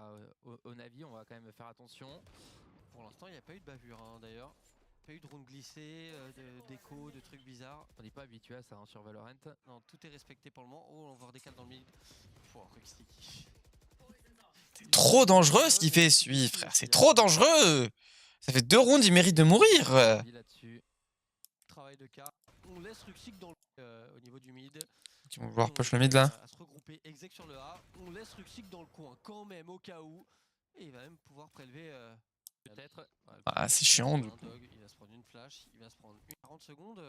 au Navi. On va quand même faire attention. Pour l'instant, il n'y a pas eu de bavure, hein, d'ailleurs. Pas eu de round glissé, d'écho, de trucs bizarres. On n'est pas habitué à ça hein, sur Valorant. Non, tout est respecté pour le moment. Oh, on va redécaler dans le mid. C'est trop dangereux ce qu'il fait, Sui, frère. C'est trop dangereux. Ça fait 2 rounds, il mérite de mourir. Travail de cas. On laisse Ruxic dans au niveau du mid. Ils vont vouloir On push le mid là. à se regrouper exec sur le A. On laisse Ruxic dans le coin quand même au cas où. Et il va même pouvoir prélever peut-être. Ah, c'est chiant du coup. Il va se prendre une flash, il va se prendre 40 secondes.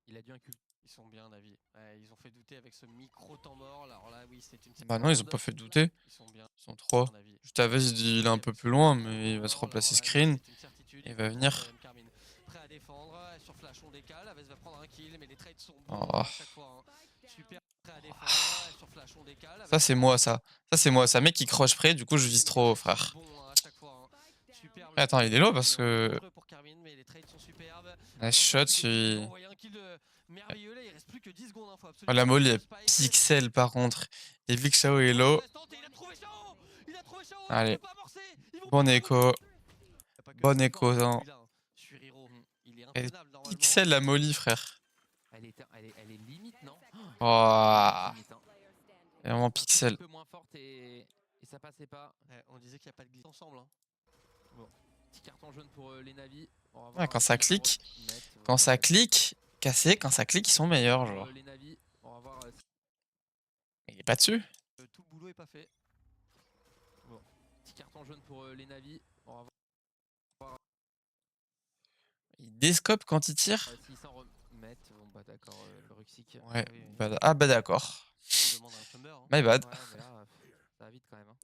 Il a dû inculter. Ils sont bien Navi. Ils ont fait douter avec ce micro temps mort. Alors là oui c'est une. Bah non, ils ont pas fait douter. Ils sont bien. Ils sont 3. Navi. Juste Aves, il est un peu plus loin, mais il va se replacer screen. Il va venir. Prêt à défendre, sur flash on décale, Aves va prendre un kill, mais les trades sont bons Oh. à chaque fois. Hein. Super prêt à défendre, sur flash on décale. Ça c'est moi ça. Ça c'est moi ça. Mec qui croche près, du coup je vise trop frère. Mais attends, il est low parce que... Nice shot, il... Oh, la molly est pixel par contre. Et vu que Shao est low... Allez. Bon écho. Bon écho. Hein. Elle est pixel la molly frère. Elle est limite, non? Oh. Limite, hein. Elle est vraiment pixel. Un peu moins forte et ça passait pas. On disait qu'il n'y a pas de glisse ensemble. Hein. Bon. Petit carton jaune pour les navis. Ouais, quand ça clique, quand ça clique, cassé, quand ça clique, ils sont meilleurs, genre. Les navis, on va voir. Il est pas dessus. Tout le boulot est pas fait. Bon. Petit carton jaune pour les navis. On va voir. Il déscope quand il tire. S'ils s'en remettent, bon bah d'accord, le Ruxic. Ouais, bah, ah bah d'accord. My bad. Ouais, mais là, ça va vite quand même. Hein.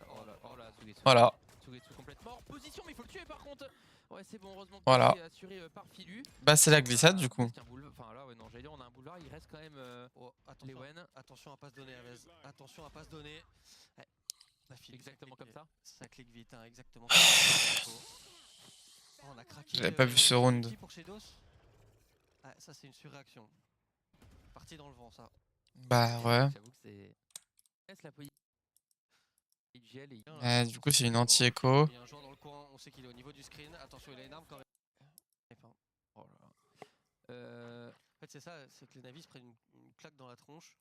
Oh là, Sugetsu. Voilà. Sugetsu complètement hors position, mais il faut le tuer par contre. Ouais, c'est bon, heureusement que voilà. c'est assuré par Filu. Bah c'est la glissade du coup. Enfin là, ouais, non, j'allais dire, on a un boulevard, il reste quand même attention à pas se donner, Aves. Attention à pas se donner. Ouais. Exactement comme ça. Ça clique vite, hein, exactement comme ça. Oh, on a craqué. J'avais pas vu ce round. Pour Shadows. Ah, ça c'est une surréaction. Parti dans le vent ça. Bah ouais. J'avoue que c'est... la police. Du coup c'est une anti-écho. Il y a un joueur dans le coin, on sait qu'il est au niveau du screen. Attention, il a une arme quand même. Oh là là. En fait c'est ça, c'est que les navis prennent une claque dans la tronche.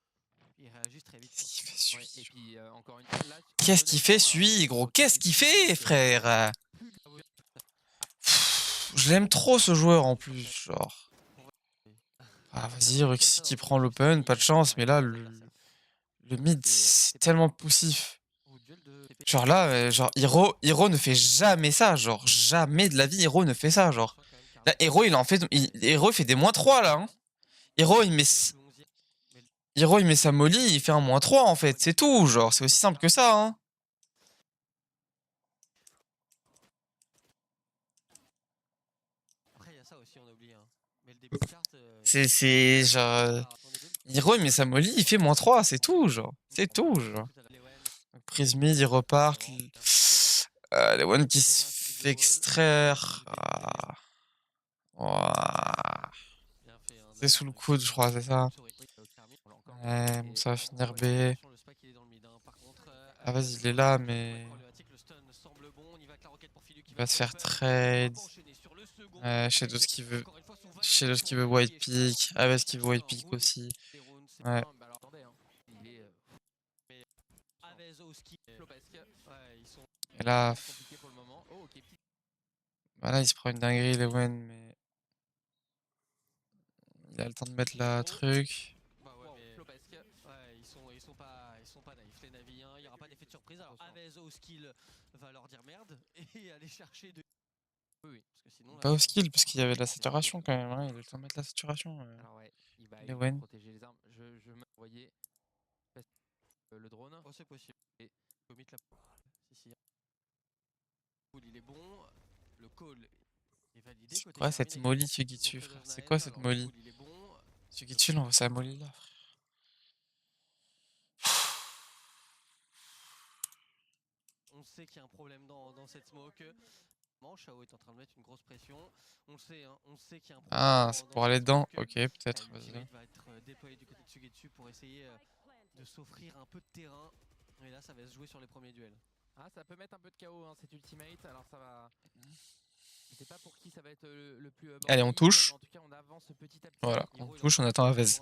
Ils réagissent très vite. Qu'est-ce qu'il fait celui? Et puis encore une fois, qu'est-ce qu'il fait celui, gros? Qu'est-ce qu'il fait, frère? Je l'aime trop ce joueur en plus, genre. Ah vas-y, Ruxy qui prend l'open, pas de chance, mais là le mid c'est tellement poussif. Genre là, genre Hero ne fait jamais ça, genre jamais de la vie Hero ne fait ça, genre. Là Hero il en fait, Hero il fait des -3 là. Hein. Hero il met sa molly, il fait un -3 en fait, c'est tout, genre c'est aussi simple que ça. Hein. Après il y a ça aussi, on a oublié. Hein. Mais le début de carte. C'est genre Hero il met sa molly, il fait -3, c'est tout, genre. C'est tout, genre. Prise mid, ils repartent. Les one qui se fait extraire. C'est sous le coude, je crois, c'est ça. Ouais, bon, ça va finir B. Ah, vas-y, il est là, mais. Il va se faire trade. Shadows qui veut. Shadows qui veut white pick. Aves qui veut white pick aussi. Ouais. Et là. Voilà, il se prend une dinguerie, Lewen, mais. Il a le temps de mettre la truc. Ils sont pas naïfs les navis, hein. Il n'y aura pas d'effet de surprise. Alors Aves au skill va leur dire merde et aller chercher de... Oui. Parce que sinon, pas au skill, parce qu'il y avait de la saturation quand même, hein. Il a le temps de mettre la saturation. Alors ouais, il va Lewen. protéger les armes. Je m'envoyais le drone. Oh c'est possible. Et commit la... Si. Il est bon. Le call est validé. C'est quoi cette molly Sugetsu, frère? C'est quoi cette molly? Sugetsu, il envoie sa molly là, frère. On sait qu'il y a un problème dans cette smoke. Shao est en train de mettre une grosse pression. On le sait, hein, on sait qu'il y a un problème. Ah, c'est pour aller dedans. Ok, peut-être. Il va être déployé du côté de Sugetsu pour essayer de s'offrir un peu de terrain. Et là, ça va se jouer sur les premiers duels. Ah, ça peut mettre un peu de chaos, hein, cet ultimate. Alors ça va... Je sais pas pour qui ça va être le plus... Allez, on touche. En tout cas, on avance petit à petit. Voilà, on touche, on attend Aves.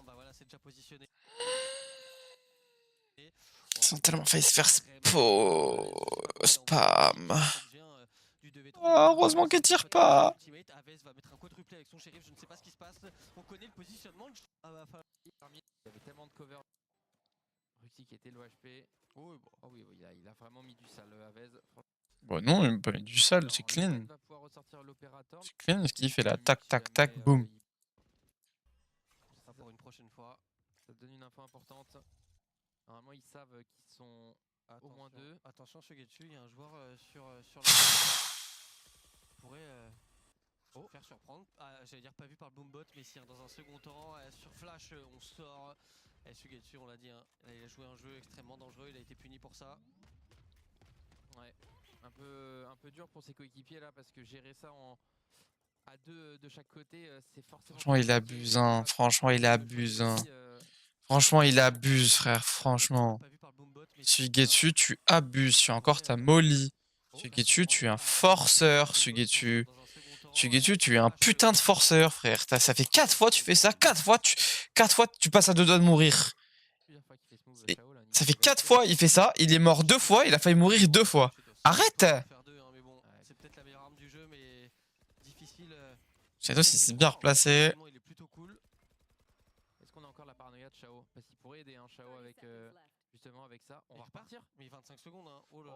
Ils sont tellement failli se faire spam. du 2v3. Oh, heureusement qu'elle tire pas. Ultimate, Aves va mettre un quadruplé avec son shérif, je ne sais pas ce qui se passe. On connaît le positionnement. Ah bah, Il y avait tellement de cover. Ruxy qui était low HP. Oh, bon, oh oui, il a vraiment mis du sale, Avez. Bon, non, il m'a pas mis du sale, c'est Alors, Lewen clean. va pouvoir ressortir l'opérateur. C'est clean ce qu'il fait là. Limite, Tac, si tac, jamais, tac, boum. ce sera pour une prochaine fois. Ça donne une info importante. Normalement, ils savent qu'ils sont au moins Attention, deux. attention, Sugetsu, il y a un joueur sur la qui pourrait faire surprendre. Ah, j'allais dire pas vu par le boombot, mais si dans un second temps, sur Flash, on sort. Sugetsu, on l'a dit, hein, il a joué un jeu extrêmement dangereux, il a été puni pour ça. Ouais, un peu dur pour ses coéquipiers là, parce que gérer ça à deux de chaque côté, c'est forcément. Franchement, il abuse, hein. Franchement, il abuse, hein. Franchement, il abuse, frère. Franchement. Suigetsu, tu abuses. Tu as encore ta molly. Suigetsu, tu es un forceur, Suigetsu. Suigetsu, tu es un putain de forceur, frère. Ça fait 4 fois tu fais ça. 4 fois tu passes à 2 doigts de mourir. Et ça fait 4 fois il fait ça. Il est mort 2 fois. Il a failli mourir 2 fois. Arrête! Shadows, il s'est bien replacé. Est-ce qu'on a encore la paranoïa de Shao? Parce qu'il pourrait aider, hein, Shao, avec justement avec ça. On va repartir. Mais 25 secondes, hein. Oh là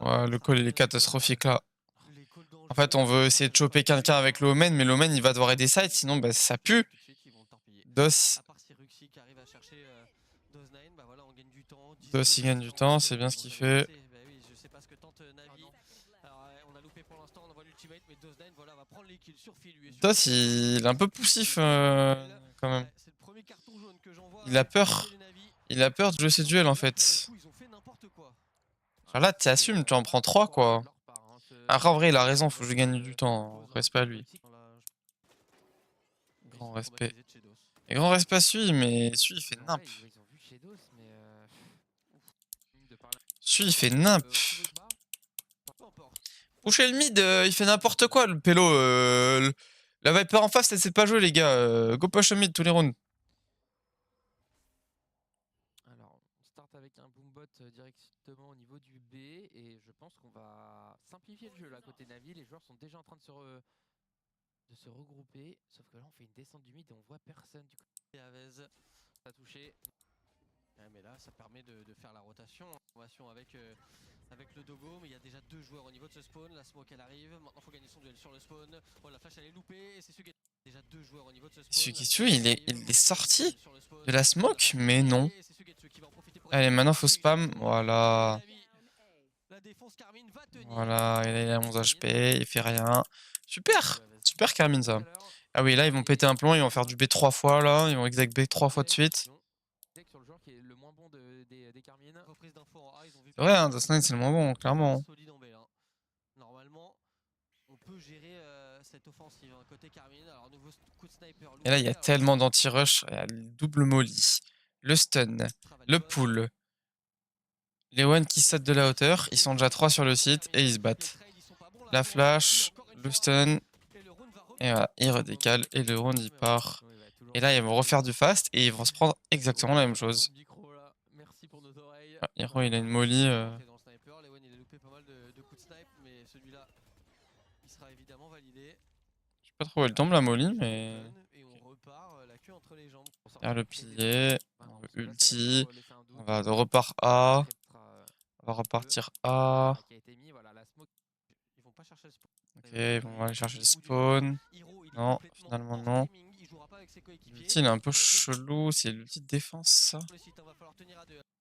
là. Ouais, le call il est catastrophique là. En fait, on veut essayer de choper quelqu'un avec l'Omen, mais l'Omen il va devoir aider side, sinon bah, ça pue. Dos. Dos il gagne du temps, c'est bien ce qu'il fait. Je sais pas ce que tente Navi. Alors, on a loupé pour l'instant, on envoie l'ultimate, mais Dose9 voilà, va prendre les kills sur Phil. Dos il est un peu poussif quand même. Il a peur. Il a peur de jouer ces duels en fait. Genre là, tu assumes, tu en prends 3 quoi. Après, en vrai, il a raison, faut que je gagne du temps. Respect à lui. Grand respect. Et grand respect à celui, mais celui il fait nimp. Celui il fait nimp. Pusher le mid, il fait n'importe quoi le pélo. La Viper en face, elle sait pas jouer les gars. Go push au mid tous les rounds. Alors, on start avec un boombot directement au niveau du B et je pense qu'on va simplifier le jeu là côté Navi. Les joueurs sont déjà en train de se regrouper, sauf que là on fait une descente du mid et on voit personne du côté Avez. Ça a touché. Ouais, mais là ça permet de faire la rotation avec le Dogo, mais il y a déjà 2 joueurs au niveau de ce spawn. La smoke elle arrive, maintenant faut gagner son duel sur le spawn. Oh, la flash elle est loupée et c'est Sugetsu. Déjà 2 joueurs au niveau de ce spawn. Sugetsu il est sorti de la smoke, mais non. Allez, maintenant faut spam, voilà. Voilà, il a 11 HP, il fait rien. Super, super Carmine ça. Ah oui, là ils vont péter un plomb, ils vont faire du B 3 fois là, ils vont exec B 3 fois de suite. Ouais, hein, Dust9 c'est le moins bon, clairement. Normalement, on peut gérer cette offensive côté Carmine. Alors nouveau coup de sniper. Et là il y a tellement d'anti-rush, il y a le double molly, le stun, le pull. Les one qui sautent de la hauteur, ils sont déjà 3 sur le site et ils se battent. La flash, le stun, et voilà, ils redécalent et le round il part. Et là ils vont refaire du fast et ils vont se prendre exactement la même chose. Ah, Hero il a une molly. Je sais pas trop où elle tombe la molly, mais. Faire le pilier, on veut ulti, on va de repart A, on va repartir A. Ok, ils vont aller chercher le spawn. Non, finalement non. L'ulti il est un peu chelou, c'est l'ulti de défense ça.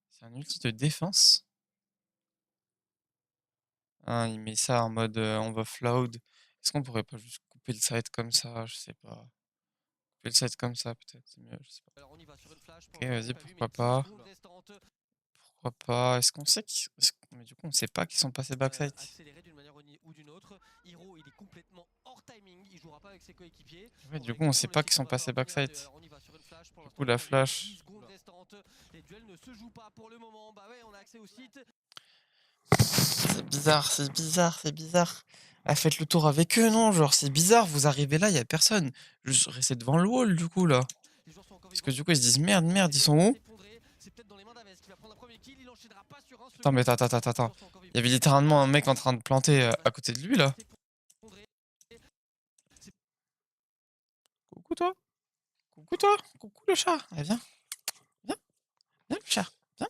C'est un ulti de défense. Ah, il met ça en mode on va floud. Est-ce qu'on pourrait pas juste couper le site comme ça? Je sais pas. Couper le site comme ça peut-être, c'est mieux, je sais pas. Ok, vas-y, pourquoi pas. Pourquoi pas? Est-ce qu'on sait qu'ils... Mais du coup, on sait pas qu'ils sont passés backside. Ouais, du coup, on sait pas qu'ils sont passés backside. Du coup, la flash. C'est bizarre, c'est bizarre, c'est bizarre. Ah, faites le tour avec eux, non? Genre, c'est bizarre, vous arrivez là, y a personne. Juste restez devant le wall, du coup, là. Parce que du coup, ils se disent merde, merde, ils sont où? kill, il enchaînera pas sur un Attends, mais second. attends. Il y avait littéralement un mec en train de planter à côté de lui, là. Coucou, toi. Coucou, toi. Coucou, le chat. Eh, viens. Viens, le chat. Viens.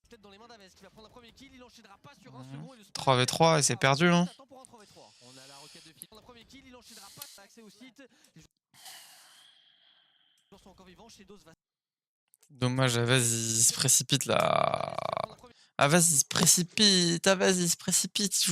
Tête dans les mains d'Avez qui va prendre un premier kill, il enchaînera pas sur un second. 3v3 et c'est perdu, hein. On a la roquette de Philippe. Un premier kill, il enchaînera pas accès au site. Les joueurs sont encore vivants, Shadows va. Dommage, Avez, il se précipite, là. Ah, vas-y, il se précipite. Ah, vas-y, il se précipite.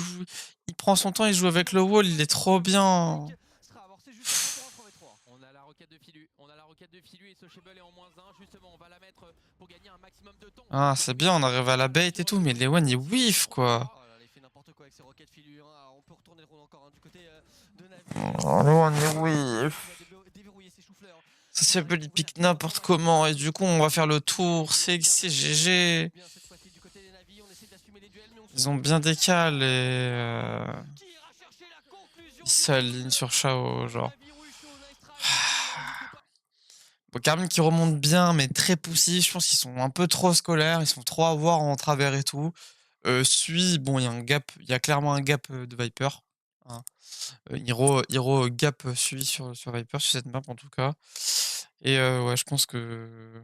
Il prend son temps, il joue avec le wall, il est trop bien. Sera amorcé juste après pour un 3v3. On a la roquette de Philu. On a la roquette de Philu et Sociable est en -1. Justement, on va la mettre pour gagner un maximum de temps. Ah, c'est bien, on arrive à la bait et tout, mais Lewan, il whiff, quoi. Oh là là, il fait n'importe quoi avec ses roquettes Philu. On peut retourner le round encore du côté de Navi. Oh, Lewan, il whiff. Il a déverrouillé ses choux-fleurs. Sociable, il pique n'importe comment, et du coup, on va faire le tour. C'est GG. Ils ont bien décalé. Ils s'alignent sur Shao, genre. Bon, Carmine qui remonte bien, mais très poussif. Je pense qu'ils sont un peu trop scolaires. Ils sont trop à voir en travers et tout. Bon, il y a un gap. Il y a clairement un gap de Viper. Hein. Hero gap suivi sur Viper, sur cette map en tout cas. Et ouais, je pense que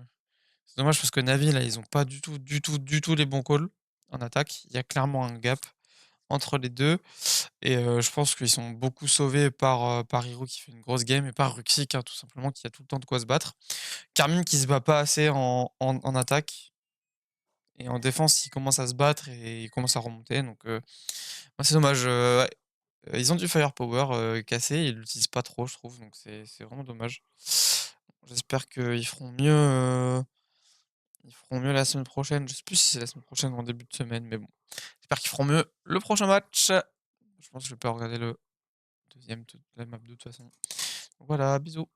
c'est dommage parce que Navi, là, ils ont pas du tout les bons calls en attaque. Il y a clairement un gap entre les deux. Et je pense qu'ils sont beaucoup sauvés par Hero qui fait une grosse game et par Ruxic, hein, tout simplement, qui a tout le temps de quoi se battre. Carmine qui se bat pas assez en attaque. Et en défense, il commence à se battre et il commence à remonter. Donc, c'est dommage. Ouais. Ils ont du firepower cassé, ils l'utilisent pas trop, je trouve. Donc, c'est vraiment dommage. J'espère qu'ils feront mieux. Ils feront mieux la semaine prochaine. Je sais plus si c'est la semaine prochaine ou en début de semaine, mais bon. J'espère qu'ils feront mieux le prochain match. Je pense que je vais pas regarder la map de toute façon. Voilà, bisous.